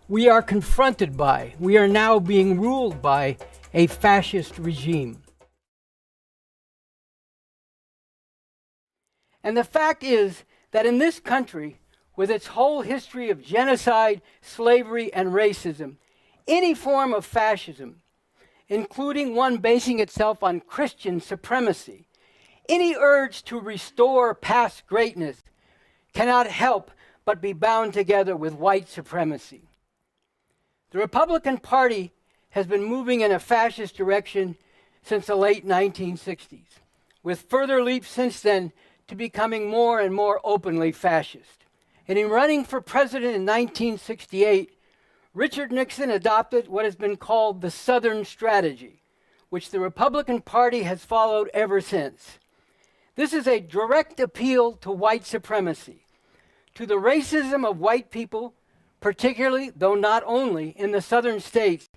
we are confronted by, we are now being ruled by a fascist regime. And the fact is that in this country, with its whole history of genocide, slavery, and racism, any form of fascism, including one basing itself on Christian supremacy, any urge to restore past greatness cannot help but be bound together with white supremacy. The Republican Party has been moving in a fascist direction since the late 1960s, with further leaps since then to becoming more and more openly fascist. And in running for president in 1968, Richard Nixon adopted what has been called the Southern Strategy, which the Republican Party has followed ever since. This is a direct appeal to white supremacy, to the racism of white people, particularly, though not only, in the southern states,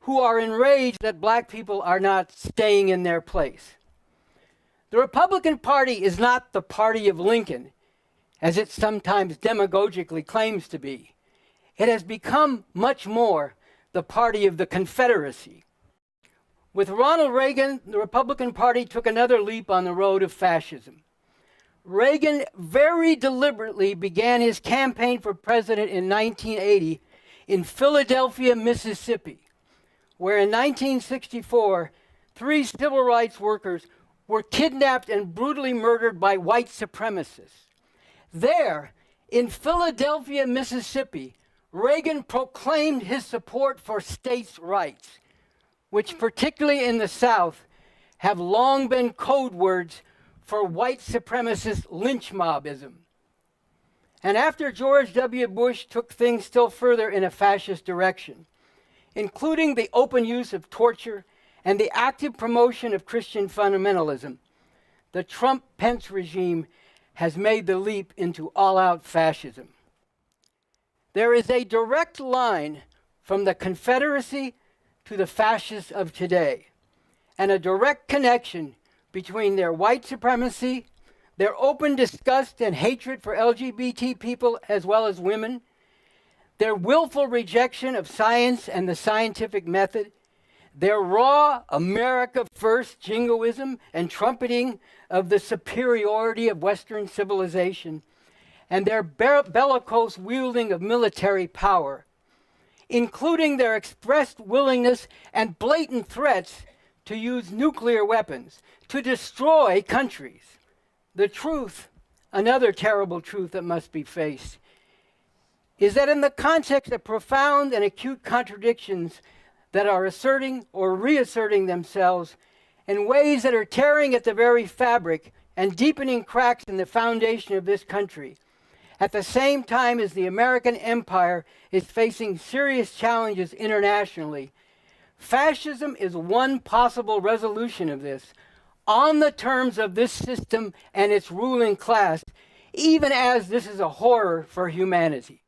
who are enraged that black people are not staying in their place. The Republican Party is not the party of Lincoln, as it sometimes demagogically claims to be. It has become much more the party of the Confederacy. With Ronald Reagan, the Republican Party took another leap on the road of fascism. Reagan very deliberately began his campaign for president in 1980 in Philadelphia, Mississippi, where in 1964, 3 civil rights workers were kidnapped and brutally murdered by white supremacists. There, in Philadelphia, Mississippi, Reagan proclaimed his support for states' rights, which particularly in the South have long been code words for white supremacist lynch mobism. And after George W. Bush took things still further in a fascist direction, including the open use of torture and the active promotion of Christian fundamentalism, the Trump-Pence regime has made the leap into all-out fascism. There is a direct line from the Confederacy to the fascists of today, and a direct connection between their white supremacy, their open disgust and hatred for LGBT people as well as women, their willful rejection of science and the scientific method, their raw America First jingoism and trumpeting of the superiority of Western civilization, and their bellicose wielding of military power, including their expressed willingness and blatant threats to use nuclear weapons to destroy countries. The truth, another terrible truth that must be faced, is that in the context of profound and acute contradictions that are asserting or reasserting themselves in ways that are tearing at the very fabric and deepening cracks in the foundation of this country, at the same time as the American empire is facing serious challenges internationally, fascism is one possible resolution of this, on the terms of this system and its ruling class, even as this is a horror for humanity.